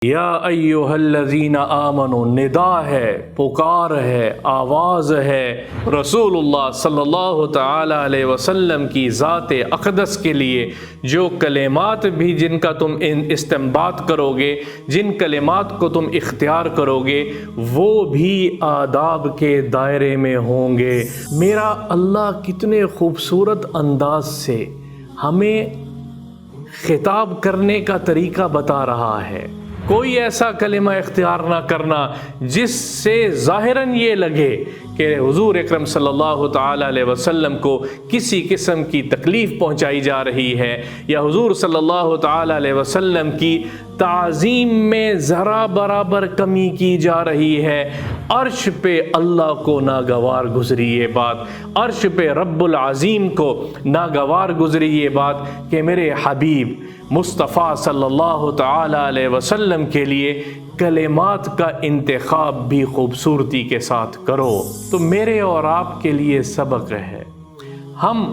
یا ایھا الذین آمنوا ندا ہے، پکار ہے، آواز ہے رسول اللہ صلی اللہ تعالی علیہ وسلم کی ذات اقدس کے لیے۔ جو کلمات بھی جن کا تم استنباط کرو گے، جن کلمات کو تم اختیار کرو گے، وہ بھی آداب کے دائرے میں ہوں گے۔ میرا اللہ کتنے خوبصورت انداز سے ہمیں خطاب کرنے کا طریقہ بتا رہا ہے۔ کوئی ایسا کلمہ اختیار نہ کرنا جس سے ظاہراً یہ لگے کہ حضور اکرم صلی اللہ تعالی علیہ وسلم کو کسی قسم کی تکلیف پہنچائی جا رہی ہے، یا حضور صلی اللہ تعالی علیہ وسلم کی تعظیم میں ذرا برابر کمی کی جا رہی ہے۔ عرش پہ اللہ کو ناگوار گزری یہ بات، عرش پہ رب العظیم کو ناگوار گزری یہ بات کہ میرے حبیب مصطفیٰ صلی اللہ تعالی علیہ وسلم کے لیے کلمات کا انتخاب بھی خوبصورتی کے ساتھ کرو۔ تو میرے اور آپ کے لیے سبق ہے، ہم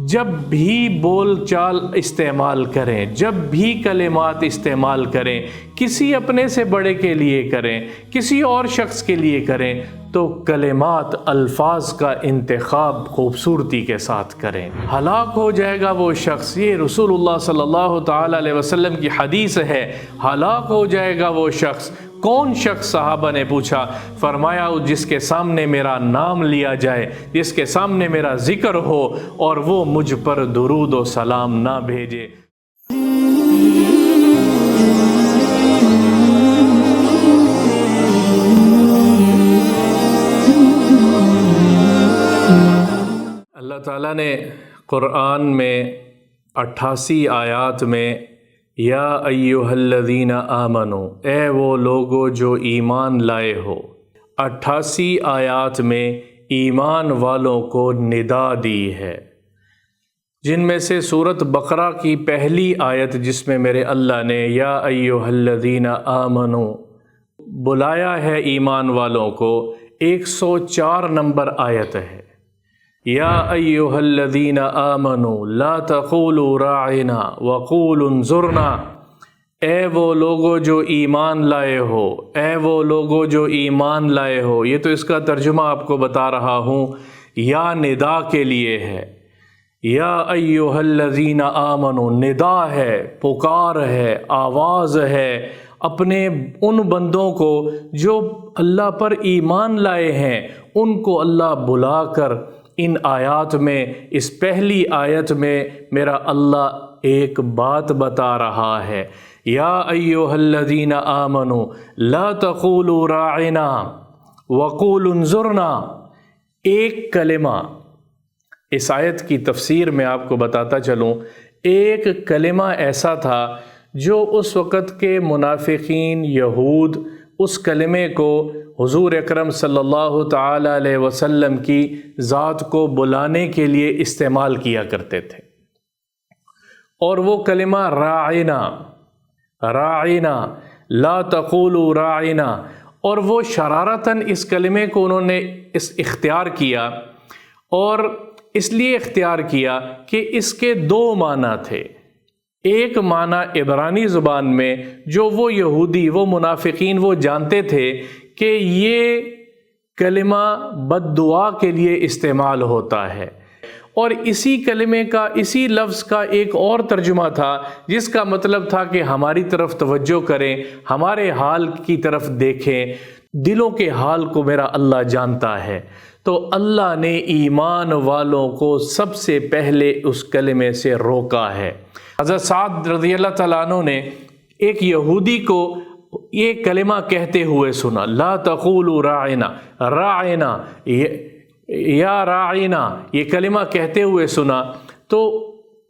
جب بھی بول چال استعمال کریں، جب بھی کلمات استعمال کریں، کسی اپنے سے بڑے کے لیے کریں، کسی اور شخص کے لیے کریں، تو کلمات الفاظ کا انتخاب خوبصورتی کے ساتھ کریں۔ ہلاک ہو جائے گا وہ شخص، یہ رسول اللہ صلی اللہ تعالی علیہ وسلم کی حدیث ہے، ہلاک ہو جائے گا وہ شخص۔ کون شخص؟ صحابہ نے پوچھا، فرمایا جس کے سامنے میرا نام لیا جائے، جس کے سامنے میرا ذکر ہو اور وہ مجھ پر درود و سلام نہ بھیجے۔ اللہ تعالیٰ نے قرآن میں 88 آیات میں یا ایھا الذین آمنو، اے وہ لوگو جو ایمان لائے ہو، 88 آیات میں ایمان والوں کو ندا دی ہے، جن میں سے سورۃ بقرہ کی پہلی آیت جس میں میرے اللہ نے یا ایھا الذین آمنو بلایا ہے ایمان والوں کو، 104 نمبر آیت ہے۔ یا ایھا الذین آمنوا لا تقولوا راعنا وقولوا انظرنا، اے وہ لوگو جو ایمان لائے ہو، اے وہ لوگو جو ایمان لائے ہو۔ یہ تو اس کا ترجمہ آپ کو بتا رہا ہوں، یا ندا کے لیے ہے، یا ایھا الذین آمنوا ندا ہے، پکار ہے، آواز ہے اپنے ان بندوں کو جو اللہ پر ایمان لائے ہیں، ان کو اللہ بلا کر ان آیات میں، اس پہلی آیت میں میرا اللہ ایک بات بتا رہا ہے، یا ایھا الذین آمنوا لا تقولوا راعنا وقولوا انظرنا۔ ایک کلمہ، اس آیت کی تفسیر میں آپ کو بتاتا چلوں، ایک کلمہ ایسا تھا جو اس وقت کے منافقین یہود اس کلمے کو حضور اکرم صلی اللہ تعالی علیہ وسلم کی ذات کو بلانے کے لیے استعمال کیا کرتے تھے، اور وہ کلمہ راعنا، راعنا، لا تقولوا راعنا، اور وہ شرارتاً اس کلمے کو انہوں نے اختیار کیا، اور اس لیے اختیار کیا کہ اس کے دو معنی تھے۔ ایک معنی عبرانی زبان میں جو وہ یہودی، وہ منافقین وہ جانتے تھے کہ یہ کلمہ بد دعا کے لیے استعمال ہوتا ہے، اور اسی کلمے کا، اسی لفظ کا ایک اور ترجمہ تھا جس کا مطلب تھا کہ ہماری طرف توجہ کریں، ہمارے حال کی طرف دیکھیں، دلوں کے حال کو میرا اللہ جانتا ہے۔ تو اللہ نے ایمان والوں کو سب سے پہلے اس کلمے سے روکا ہے۔ حضرت سعد رضی اللہ تعالیٰ عنہ نے ایک یہودی کو یہ کلمہ کہتے ہوئے سنا، لا تقولوا راعنا، راعنا یا راعنا، یہ کلمہ کہتے ہوئے سنا، تو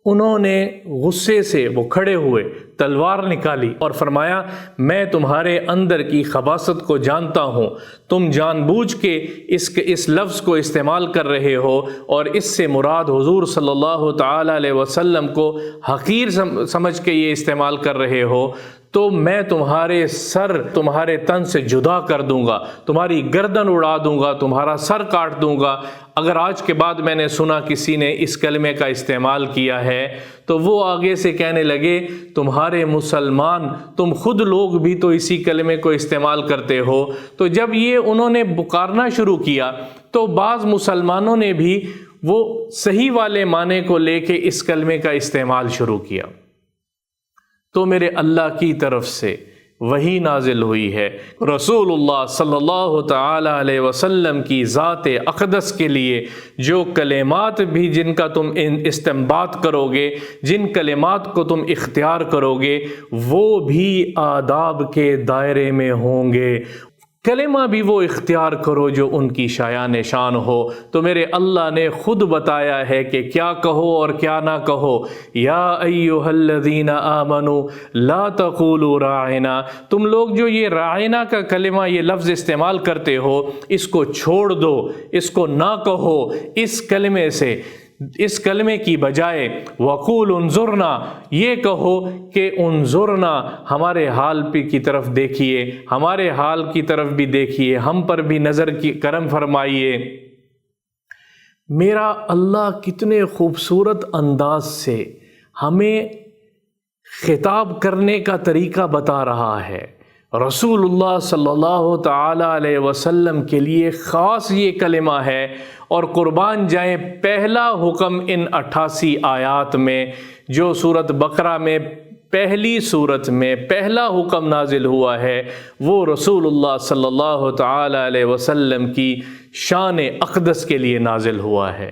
انہوں نے غصے سے وہ کھڑے ہوئے، تلوار نکالی اور فرمایا میں تمہارے اندر کی خباثت کو جانتا ہوں، تم جان بوجھ کے اس لفظ کو استعمال کر رہے ہو، اور اس سے مراد حضور صلی اللہ تعالی علیہ وسلم کو حقیر سمجھ کے یہ استعمال کر رہے ہو، تو میں تمہارے سر تمہارے تن سے جدا کر دوں گا، تمہاری گردن اڑا دوں گا، تمہارا سر کاٹ دوں گا۔ اگر آج کے بعد میں نے سنا کسی نے اس کلمے کا استعمال کیا ہے تو وہ آگے سے کہنے لگے تمہارے مسلمان، تم خود لوگ بھی تو اسی کلمے کو استعمال کرتے ہو۔ تو جب یہ انہوں نے پکارنا شروع کیا تو بعض مسلمانوں نے بھی وہ صحیح والے معنی کو لے کے اس کلمے کا استعمال شروع کیا۔ تو میرے اللہ کی طرف سے وہی نازل ہوئی ہے، رسول اللہ صلی اللہ تعالی علیہ وسلم کی ذات اقدس کے لیے جو کلمات بھی جن کا تم استنباط کرو گے، جن کلمات کو تم اختیار کرو گے، وہ بھی آداب کے دائرے میں ہوں گے۔ کلمہ بھی وہ اختیار کرو جو ان کی شایان شان ہو۔ تو میرے اللہ نے خود بتایا ہے کہ کیا کہو اور کیا نہ کہو۔ یا ایھا الذین آمنوا لا تقولوا راعنا، تم لوگ جو یہ راعنا کا کلمہ، یہ لفظ استعمال کرتے ہو، اس کو چھوڑ دو، اس کو نہ کہو۔ اس کلمے سے، اس کلمے کی بجائے وقول انظرنا، یہ کہو کہ انظرنا، ہمارے حال پہ کی طرف دیکھیے، ہمارے حال کی طرف بھی دیکھیے، ہم پر بھی نظر کی کرم فرمائیے۔ میرا اللہ کتنے خوبصورت انداز سے ہمیں خطاب کرنے کا طریقہ بتا رہا ہے۔ رسول اللہ صلی اللہ تعالی علیہ وسلم کے لیے خاص یہ کلمہ ہے، اور قربان جائیں پہلا حکم ان 88 آیات میں جو سورۃ بقرہ میں پہلی صورت میں پہلا حکم نازل ہوا ہے، وہ رسول اللہ صلی اللہ تعالی علیہ وسلم کی شان اقدس کے لیے نازل ہوا ہے۔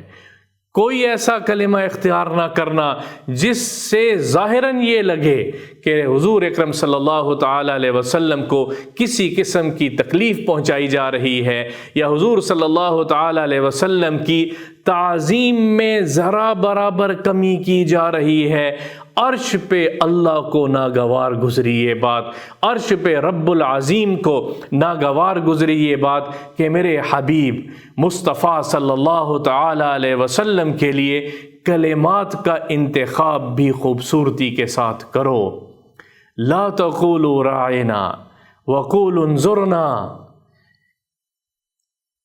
کوئی ایسا کلمہ اختیار نہ کرنا جس سے ظاہراً یہ لگے کہ حضور اکرم صلی اللہ تعالی علیہ وسلم کو کسی قسم کی تکلیف پہنچائی جا رہی ہے، یا حضور صلی اللہ تعالی علیہ وسلم کی تعظیم میں ذرا برابر کمی کی جا رہی ہے۔ عرش پہ اللہ کو ناگوار گزری یہ بات، عرش پہ رب العظیم کو ناگوار گزری یہ بات کہ میرے حبیب مصطفیٰ صلی اللہ تعالی علیہ وسلم کے لیے کلمات کا انتخاب بھی خوبصورتی کے ساتھ کرو۔ لا تقولوا راعنا وقولوا انظرنا،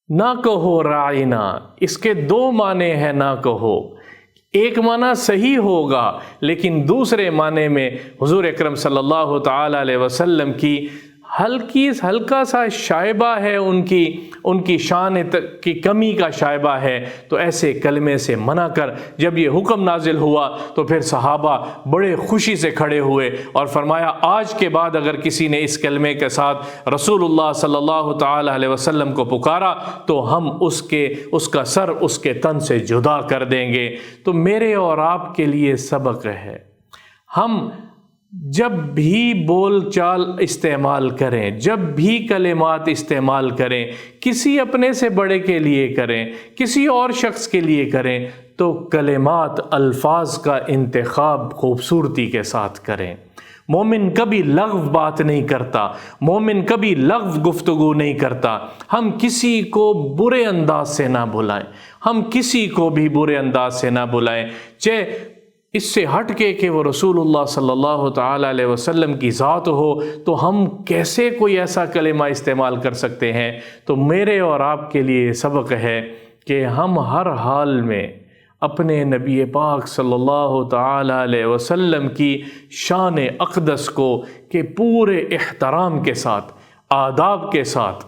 نہ کہو راعنا، اس کے دو معنی ہیں نہ کہو۔ ایک معنی صحیح ہوگا، لیکن دوسرے معنی میں حضور اکرم صلی اللہ تعالی علیہ وسلم کی ہلکا سا شائبہ ہے، ان کی شان کی کمی کا شائبہ ہے، تو ایسے کلمے سے منع کر۔ جب یہ حکم نازل ہوا تو پھر صحابہ بڑے خوشی سے کھڑے ہوئے اور فرمایا آج کے بعد اگر کسی نے اس کلمے کے ساتھ رسول اللہ صلی اللہ تعالی علیہ وسلم کو پکارا تو ہم اس کا سر اس کے تن سے جدا کر دیں گے۔ تو میرے اور آپ کے لیے سبق ہے، ہم جب بھی بول چال استعمال کریں، جب بھی کلمات استعمال کریں، کسی اپنے سے بڑے کے لیے کریں، کسی اور شخص کے لیے کریں، تو کلمات، الفاظ کا انتخاب خوبصورتی کے ساتھ کریں۔ مومن کبھی لغو بات نہیں کرتا، مومن کبھی لغو گفتگو نہیں کرتا۔ ہم کسی کو برے انداز سے نہ بلائیں، ہم کسی کو بھی برے انداز سے نہ بلائیں، چاہے اس سے ہٹ کے کہ وہ رسول اللہ صلی اللہ تعالی علیہ وسلم کی ذات ہو، تو ہم کیسے کوئی ایسا کلمہ استعمال کر سکتے ہیں؟ تو میرے اور آپ کے لیے سبق ہے کہ ہم ہر حال میں اپنے نبی پاک صلی اللہ تعالی علیہ وسلم کی شان اقدس کو کہ پورے احترام کے ساتھ، آداب کے ساتھ۔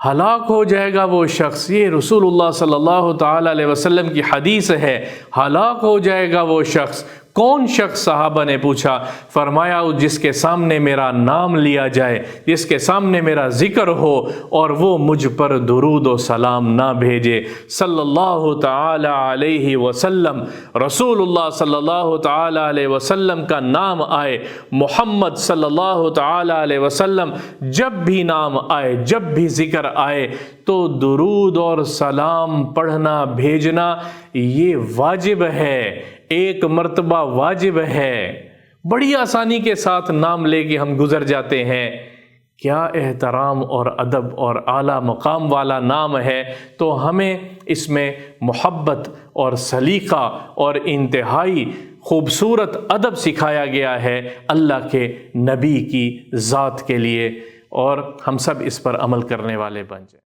ہلاک ہو جائے گا وہ شخص، یہ رسول اللہ صلی اللہ تعالی علیہ وسلم کی حدیث ہے، ہلاک ہو جائے گا وہ شخص۔ کون شخص؟ صحابہ نے پوچھا، فرمایا جس کے سامنے میرا نام لیا جائے، جس کے سامنے میرا ذکر ہو اور وہ مجھ پر درود و سلام نہ بھیجے صلی اللہ تعالی علیہ وسلم۔ رسول اللہ صلی اللہ تعالی علیہ وسلم کا نام آئے، محمد صلی اللہ تعالی علیہ وسلم، جب بھی نام آئے، جب بھی ذکر آئے تو درود اور سلام پڑھنا بھیجنا یہ واجب ہے، ایک مرتبہ واجب ہے۔ بڑی آسانی کے ساتھ نام لے کے ہم گزر جاتے ہیں، کیا احترام اور ادب اور اعلیٰ مقام والا نام ہے، تو ہمیں اس میں محبت اور سلیقہ اور انتہائی خوبصورت ادب سکھایا گیا ہے اللہ کے نبی کی ذات کے لیے، اور ہم سب اس پر عمل کرنے والے بن جائیں۔